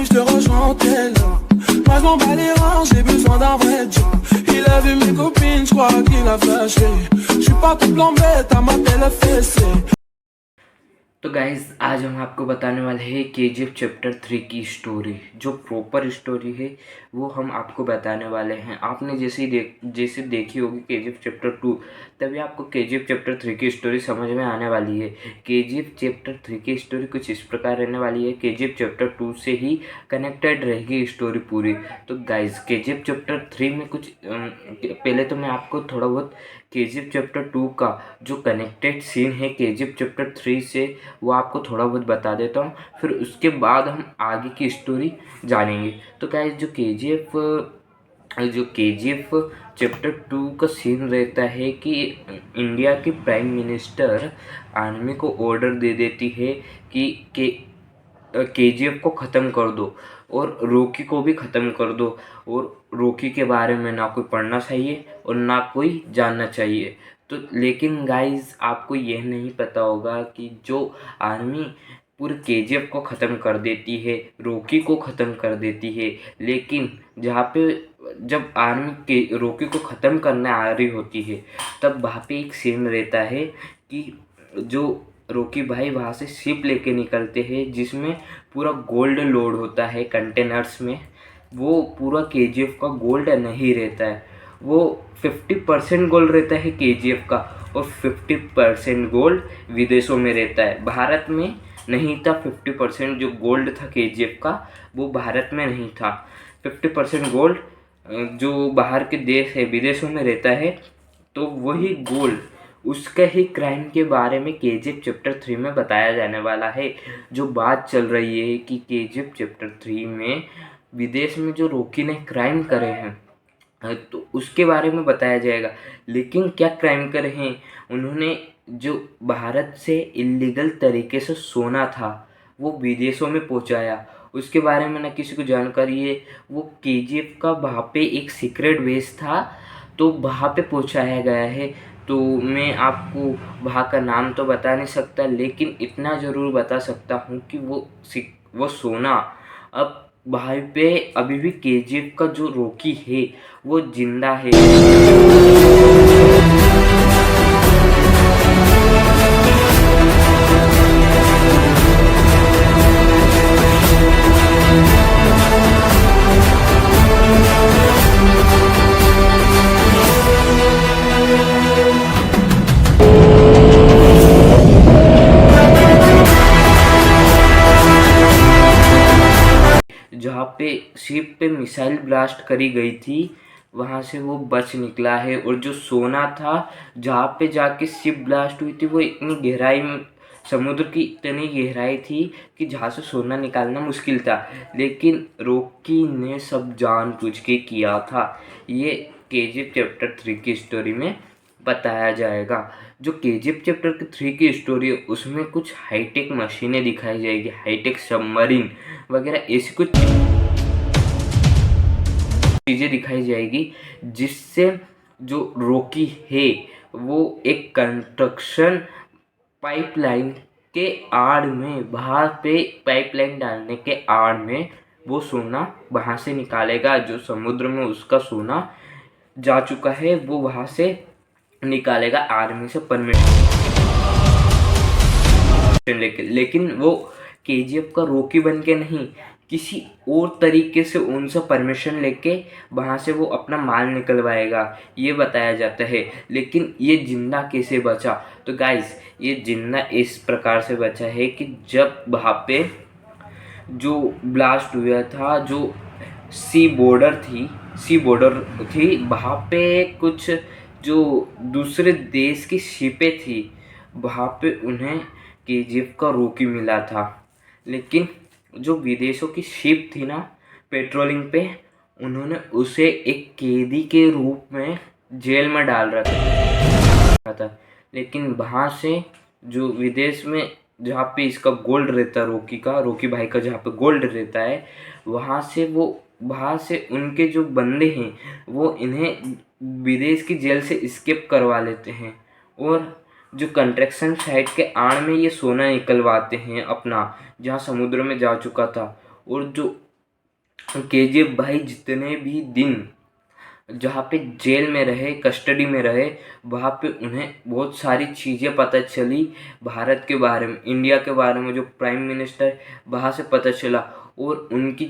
je te rejoins en tel. Moi je m'en bats les reins, j'ai besoin d'un vrai job. Il a vu mes copines, je crois qu'il a flashé. Je suis pas tout plan bête, à m'appelle FSC. तो guys आज हम आपको बताने वाले हैं KGF chapter 3 की story. जो proper story है वो हम आपको बताने वाले हैं। आपने जैसे देखी होगी केजीएफ चैप्टर 2, तभी आपको केजीएफ चैप्टर 3 की स्टोरी समझ में आने वाली है। केजीएफ चैप्टर 3 की स्टोरी कुछ इस प्रकार रहने वाली है, केजीएफ चैप्टर 2 से ही कनेक्टेड रहेगी स्टोरी पूरी। तो गाइज केजीएफ चैप्टर 3 में कुछ पहले तो मैं आपको थोड़ा बहुत केजीएफ चैप्टर 2 का जो कनेक्टेड सीन है केजीएफ चैप्टर 3 से वो आपको थोड़ा बहुत बता देता हूँ, फिर उसके बाद हम आगे की स्टोरी जानेंगे। तो गाइस जो केजीएफ चैप्टर 2 का सीन रहता है कि इंडिया की प्राइम मिनिस्टर आर्मी को ऑर्डर दे देती है कि केजीएफ को ख़त्म कर दो और रॉकी को भी ख़त्म कर दो, और रॉकी के बारे में ना कोई पढ़ना चाहिए और ना कोई जानना चाहिए। तो लेकिन गाइस आपको यह नहीं पता होगा कि जो आर्मी पूरे केजीएफ को ख़त्म कर देती है, रॉकी को ख़त्म कर देती है, लेकिन जहाँ पे जब आर्मी के रॉकी को ख़त्म करने आ रही होती है तब वहाँ पे एक सीन रहता है कि जो रॉकी भाई वहाँ से शिप लेके निकलते हैं जिसमें पूरा गोल्ड लोड होता है कंटेनर्स में। वो पूरा केजीएफ का गोल्ड नहीं रहता है, वो 50% गोल्ड रहता है केजीएफ का और 50% गोल्ड विदेशों में रहता है, भारत में नहीं था। 50% जो गोल्ड था केजीएफ का वो भारत में नहीं था। 50% गोल्ड जो बाहर के देश है विदेशों में रहता है, तो वही गोल्ड उसका ही क्राइम के बारे में केजीएफ चैप्टर 3 में बताया जाने वाला है। जो बात चल रही है कि केजीएफ चैप्टर 3 में विदेश में जो रॉकी ने क्राइम करे हैं तो उसके बारे में बताया जाएगा। लेकिन क्या क्राइम करे हैं उन्होंने? जो भारत से इलीगल तरीके से सोना था वो विदेशों में पहुंचाया, उसके बारे में ना किसी को जानकारी है। वो केजीएफ का वहाँ पे एक सीक्रेट बेस था तो वहाँ पे पहुंचाया गया है। तो मैं आपको वहाँ का नाम तो बता नहीं सकता, लेकिन इतना ज़रूर बता सकता हूँ कि वो सोना अब वहाँ पे अभी भी केजीएफ का जो रॉकी है वो जिंदा है। जहाँ पे शिप पे मिसाइल ब्लास्ट करी गई थी वहाँ से वो बच निकला है। और जो सोना था जहाँ पे जाके शिप ब्लास्ट हुई थी वो इतनी गहराई में, समुद्र की इतनी गहराई थी कि जहाँ से सोना निकालना मुश्किल था, लेकिन रॉकी ने सब जानबूझ के किया था। ये केजीएफ चैप्टर 3 की स्टोरी में बताया जाएगा। जो केजीएफ चैप्टर 3 की स्टोरी है उसमें कुछ हाईटेक मशीनें दिखाई जाएगी, हाईटेक सबमरीन वगैरह ऐसी कुछ चीज़ें दिखाई जाएगी, जिससे जो रॉकी है वो एक कंस्ट्रक्शन पाइपलाइन के आड़ में, वहाँ पे पाइपलाइन डालने के आड़ में वो सोना वहाँ से निकालेगा। जो समुद्र में उसका सोना जा चुका है वो वहाँ से निकालेगा आर्मी से परमिशन लेके। लेकिन वो केजीएफ का रॉकी बन के नहीं, किसी और तरीके से उनसे परमिशन लेके वहाँ से वो अपना माल निकलवाएगा, ये बताया जाता है। लेकिन ये जिंदा कैसे बचा? तो गाइस ये जिंदा इस प्रकार से बचा है कि जब वहाँ पे जो ब्लास्ट हुआ था, जो सी बॉर्डर थी वहाँ पे कुछ जो दूसरे देश की शिपें थी वहाँ पे उन्हें केजीएफ का रॉकी मिला था। लेकिन जो विदेशों की शिप थी ना पेट्रोलिंग पे, उन्होंने उसे एक कैदी के रूप में जेल में डाल रखा था। लेकिन वहाँ से जो विदेश में जहाँ पे इसका गोल्ड रहता है, रॉकी भाई का जहाँ पे गोल्ड रहता है, वहाँ से उनके जो बंदे हैं वो इन्हें विदेश की जेल से एस्केप करवा लेते हैं और जो कंस्ट्रक्शन साइट के आड़ में ये सोना निकलवाते हैं अपना, जहाँ समुद्र में जा चुका था। और जो केजीएफ भाई जितने भी दिन जहाँ पे जेल में रहे, कस्टडी में रहे, वहाँ पे उन्हें बहुत सारी चीज़ें पता चली भारत के बारे में, इंडिया के बारे में। जो प्राइम मिनिस्टर वहाँ से पता चला, और उनकी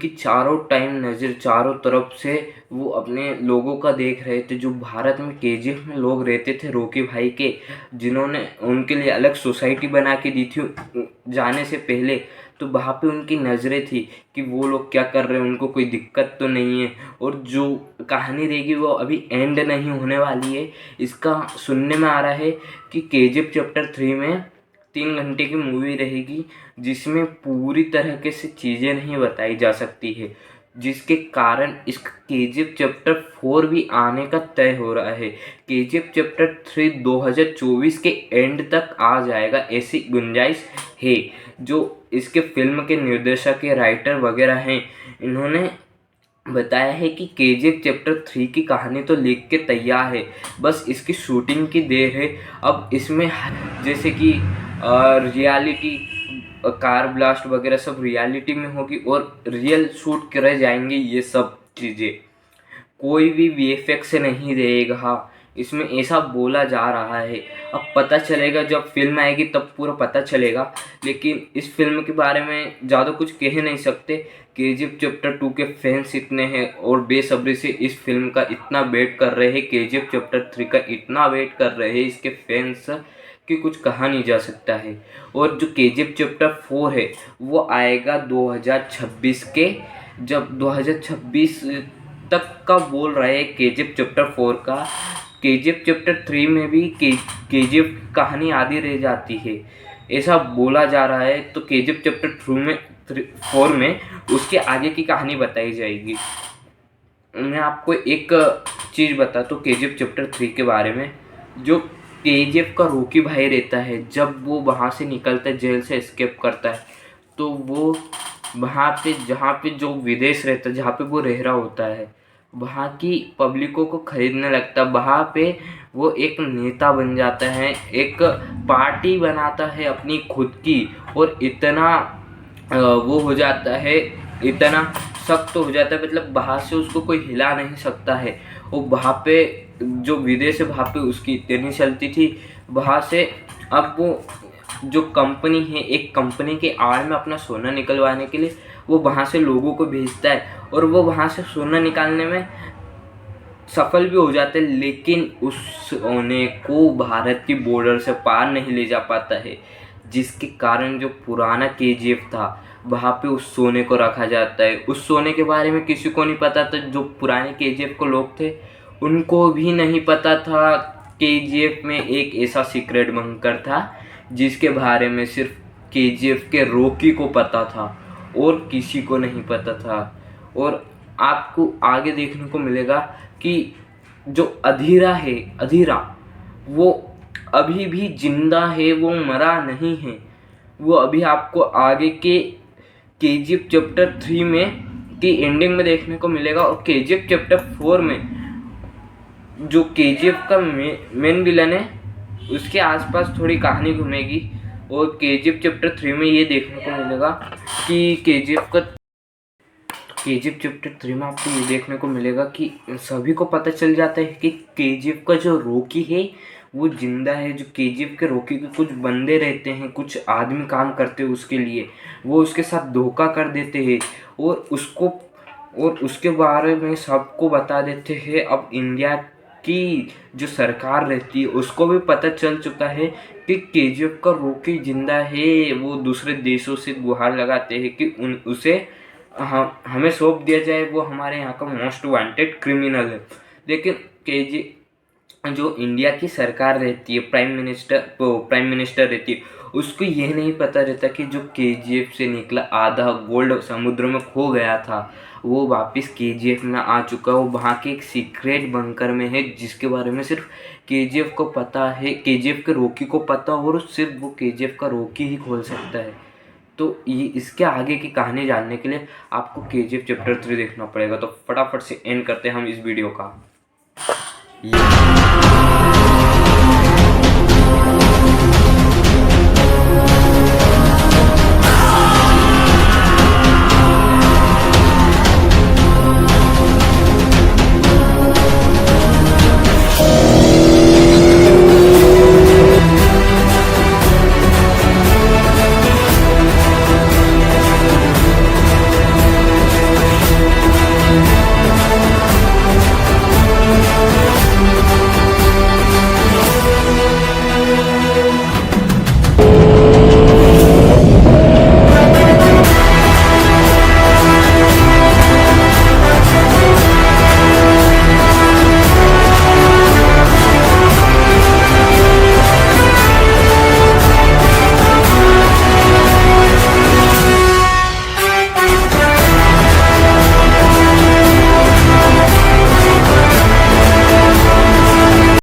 चारों टाइम नज़र चारों तरफ से वो अपने लोगों का देख रहे थे। जो भारत में केजीएफ में लोग रहते थे रॉकी भाई के, जिन्होंने उनके लिए अलग सोसाइटी बना के दी थी जाने से पहले, तो वहाँ पे उनकी नज़रें थी कि वो लोग क्या कर रहे हैं, उनको कोई दिक्कत तो नहीं है। और जो कहानी रहेगी वो अभी एंड नहीं होने वाली है। इसका सुनने में आ रहा है कि केजीएफ चैप्टर 3 में 3 घंटे की मूवी रहेगी, जिसमें पूरी तरीके से चीज़ें नहीं बताई जा सकती है, जिसके कारण इस केजीएफ चैप्टर 4 भी आने का तय हो रहा है। केजीएफ चैप्टर 3 2024 के एंड तक आ जाएगा, ऐसी गुंजाइश है। जो इसके फिल्म के निर्देशक या राइटर वगैरह हैं, इन्होंने बताया है कि केजीएफ चैप्टर 3 की कहानी तो लिख के तैयार है, बस इसकी शूटिंग की देर है। अब इसमें जैसे कि रियलिटी, कार ब्लास्ट वगैरह सब रियलिटी में होगी और रियल शूट करे जाएंगे ये सब चीज़ें, कोई भी वीएफएक्स से नहीं रहेगा इसमें, ऐसा बोला जा रहा है। अब पता चलेगा जब फिल्म आएगी तब पूरा पता चलेगा, लेकिन इस फिल्म के बारे में ज़्यादा कुछ कह नहीं सकते। केजीएफ चैप्टर 2 के फैंस इतने हैं और बेसब्री से इस फिल्म का इतना वेट कर रहे हैं, केजीएफ चैप्टर 3 का इतना वेट कर रहे हैं इसके फैंस कि कुछ कहा नहीं जा सकता है। और जो केजीएफ चैप्टर 4 है वो आएगा 2026 के, जब 2026 तक का बोल रहे हैं केजीएफ चैप्टर 4 का। केजीएफ चैप्टर 3 में भी केजीएफ कहानी आधी रह जाती है, ऐसा बोला जा रहा है। तो केजीएफ चैप्टर 4 में उसके आगे की कहानी बताई जाएगी। मैं आपको एक चीज़ बताता हूँ केजीएफ चैप्टर 3 के बारे में। जो केजीएफ का रॉकी भाई रहता है, जब वो वहाँ से निकलता है, जेल से एस्केप करता है, तो वो वहाँ पे जहाँ पे जो विदेश रहता है, जहाँ पे वो रह रहा होता है, वहाँ की पब्लिकों को खरीदने लगता है। वहाँ पे वो एक नेता बन जाता है, एक पार्टी बनाता है अपनी खुद की, और इतना वो हो जाता है, इतना सख्त हो जाता है, मतलब वहाँ से उसको कोई हिला नहीं सकता है। और वहाँ पे जो विदेश है वहाँ पे उसकी इतनी चलती थी, वहाँ से अब वो जो कंपनी है, एक कंपनी के आड़ में अपना सोना निकलवाने के लिए वो वहाँ से लोगों को भेजता है, और वो वहाँ से सोना निकालने में सफल भी हो जाते हैं, लेकिन उस सोने को भारत की बॉर्डर से पार नहीं ले जा पाता है, जिसके कारण जो पुराना केजीएफ था वहाँ पे उस सोने को रखा जाता है। उस सोने के बारे में किसी को नहीं पता था, जो पुराने केजीएफ को लोग थे उनको भी नहीं पता था। केजीएफ में एक ऐसा सीक्रेट बंकर था जिसके बारे में सिर्फ केजीएफ के रॉकी को पता था और किसी को नहीं पता था। और आपको आगे देखने को मिलेगा कि जो अधीरा है, अधीरा वो अभी भी जिंदा है, वो मरा नहीं है। वो अभी आपको आगे के केजीएफ चैप्टर 3 में की एंडिंग में देखने को मिलेगा। और केजीएफ चैप्टर 4 में जो केजीएफ का मेन विलन है उसके आसपास थोड़ी कहानी घूमेगी। और केजीएफ चैप्टर 3 में ये देखने को मिलेगा कि केजीएफ चैप्टर 3 में आपको ये देखने को मिलेगा कि सभी को पता चल जाता है कि केजीएफ का जो रॉकी है वो जिंदा है। जो केजीएफ के रॉकी के कुछ बंदे रहते हैं, कुछ आदमी काम करते हैं उसके लिए, वो उसके साथ धोखा कर देते हैं और उसके बारे में सबको बता देते हैं। अब इंडिया की जो सरकार रहती है उसको भी पता चल चुका है कि केजीएफ का रॉकी जिंदा है। वो दूसरे देशों से गुहार लगाते हैं कि उसे हमें सौंप दिया जाए, वो हमारे यहाँ का मोस्ट वांटेड क्रिमिनल है। लेकिन जो इंडिया की सरकार रहती है, प्राइम मिनिस्टर रहती है, उसको यह नहीं पता रहता कि जो केजीएफ से निकला आधा गोल्ड समुद्र में खो गया था वो वापस केजीएफ में आ चुका है। वो वहाँ के एक सीक्रेट बंकर में है जिसके बारे में सिर्फ केजीएफ को पता है, केजीएफ के रॉकी को पता, और सिर्फ वो केजीएफ का रॉकी ही खोल सकता है। तो ये इसके आगे की कहानी जानने के लिए आपको केजीएफ चैप्टर 3 देखना पड़ेगा। तो फटाफट से एंड करते हैं हम इस वीडियो का।